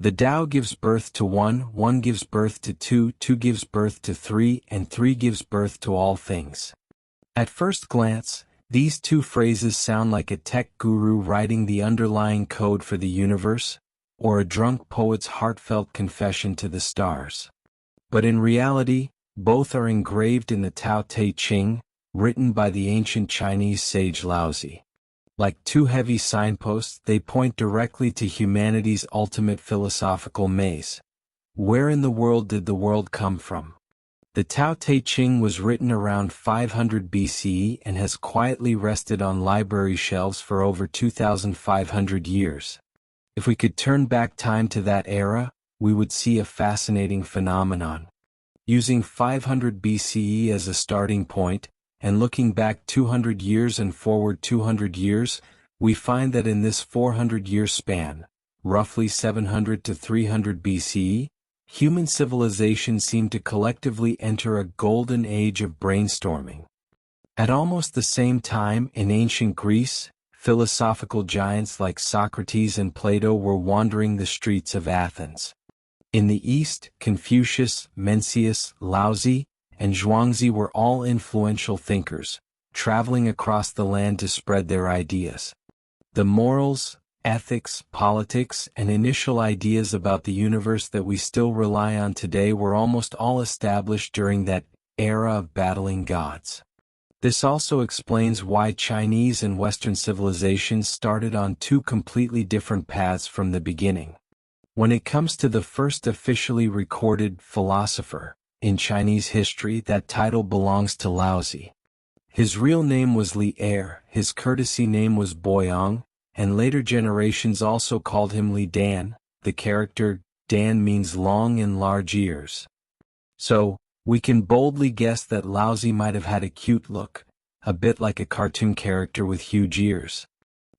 The Tao gives birth to one, one gives birth to two, two gives birth to three, and three gives birth to all things. At first glance, these two phrases sound like a tech guru writing the underlying code for the universe, or a drunk poet's heartfelt confession to the stars. But in reality, both are engraved in the Tao Te Ching, written by the ancient Chinese sage Laozi. Like two heavy signposts, they point directly to humanity's ultimate philosophical maze. Where in the world did the world come from? The Tao Te Ching was written around 500 BCE and has quietly rested on library shelves for over 2,500 years. If we could turn back time to that era, we would see a fascinating phenomenon. Using 500 BCE as a starting point, and looking back 200 years and forward 200 years, we find that in this 400-year span, roughly 700 to 300 BCE, human civilization seemed to collectively enter a golden age of brainstorming. At almost the same time, in ancient Greece, philosophical giants like Socrates and Plato were wandering the streets of Athens. In the East, Confucius, Mencius, Laozi, and Zhuangzi were all influential thinkers, traveling across the land to spread their ideas. The morals, ethics, politics, and initial ideas about the universe that we still rely on today were almost all established during that era of battling gods. This also explains why Chinese and Western civilizations started on two completely different paths from the beginning. When it comes to the first officially recorded philosopher in Chinese history, that title belongs to Laozi. His real name was Li Er, his courtesy name was Boyang, and later generations also called him Li Dan. The character Dan means long and large ears. So, we can boldly guess that Laozi might have had a cute look, a bit like a cartoon character with huge ears.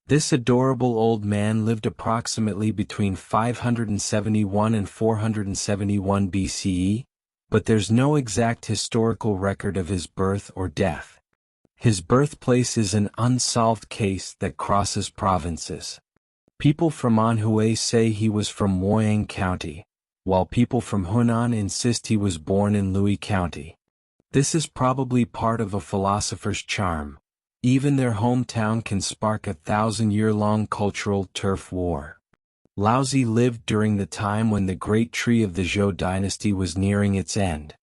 This adorable old man lived approximately between 571 and 471 BCE, but there's no exact historical record of his birth or death. His birthplace is an unsolved case that crosses provinces. People from Anhui say he was from Luoyang County, while people from Hunan insist he was born in Lui County. This is probably part of a philosopher's charm. Even their hometown can spark a 1,000-year-long cultural turf war. Laozi lived during the time when the great tree of the Zhou dynasty was nearing its end.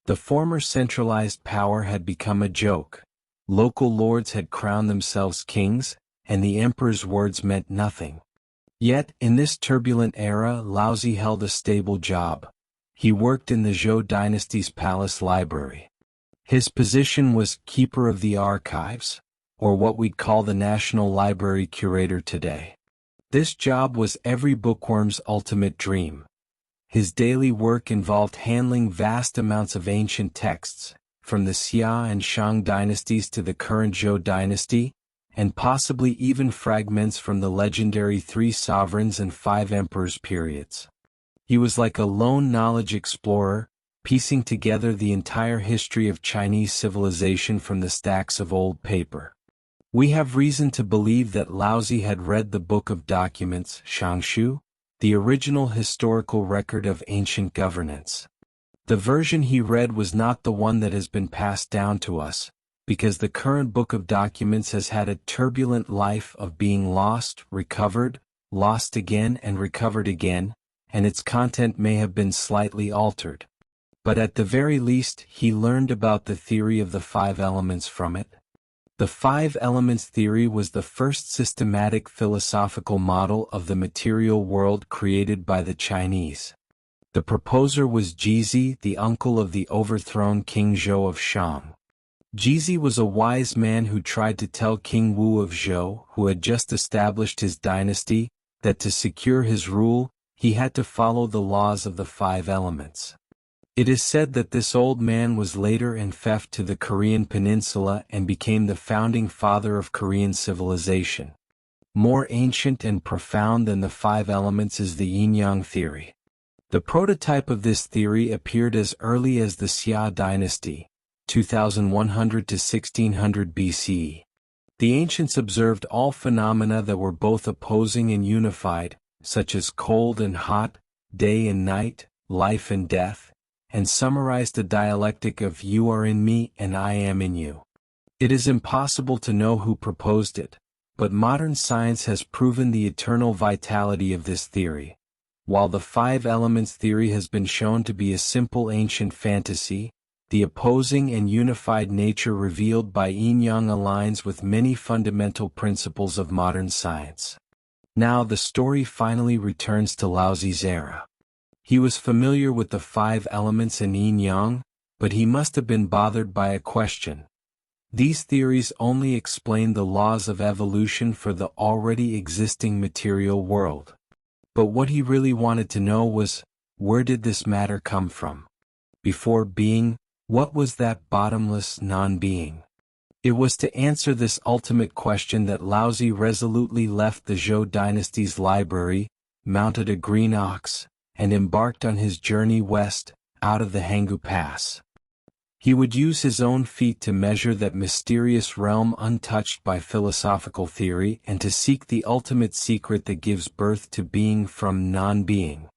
The former centralized power had become a joke. Local lords had crowned themselves kings, and the emperor's words meant nothing. Yet, in this turbulent era, Laozi held a stable job. He worked in the Zhou dynasty's palace library. His position was keeper of the archives, or what we'd call the National Library curator today. This job was every bookworm's ultimate dream. His daily work involved handling vast amounts of ancient texts, from the Xia and Shang dynasties to the current Zhou dynasty, and possibly even fragments from the legendary 3 sovereigns and 5 emperors periods. He was like a lone knowledge explorer, piecing together the entire history of Chinese civilization from the stacks of old paper. We have reason to believe that Laozi had read the Book of Documents, Shangshu, the original historical record of ancient governance. The version he read was not the one that has been passed down to us, because the current Book of Documents has had a turbulent life of being lost, recovered, lost again and recovered again, and its content may have been slightly altered. But at the very least, he learned about the theory of the 5 elements from it. The 5 elements theory was the first systematic philosophical model of the material world created by the Chinese. The proposer was Zhuangzi, the uncle of the overthrown King Zhou of Shang. Zhuangzi was a wise man who tried to tell King Wu of Zhou, who had just established his dynasty, that to secure his rule, he had to follow the laws of the 5 elements. It is said that this old man was later enfeoffed to the Korean peninsula and became the founding father of Korean civilization. More ancient and profound than the 5 elements is the yin-yang theory. The prototype of this theory appeared as early as the Xia dynasty, 2100 to 1600 BCE. The ancients observed all phenomena that were both opposing and unified, such as cold and hot, day and night, life and death, and summarized the dialectic of you are in me and I am in you. It is impossible to know who proposed it, but modern science has proven the eternal vitality of this theory. While the five elements theory has been shown to be a simple ancient fantasy, the opposing and unified nature revealed by yin-yang aligns with many fundamental principles of modern science. Now the story finally returns to Laozi's era. He was familiar with the five elements and yin-yang, but he must have been bothered by a question. These theories only explain the laws of evolution for the already existing material world. But what he really wanted to know was, where did this matter come from? Before being, what was that bottomless non-being? It was to answer this ultimate question that Laozi resolutely left the Zhou dynasty's library, mounted a green ox, and embarked on his journey west, out of the Hangu Pass. He would use his own feet to measure that mysterious realm untouched by philosophical theory and to seek the ultimate secret that gives birth to being from non-being.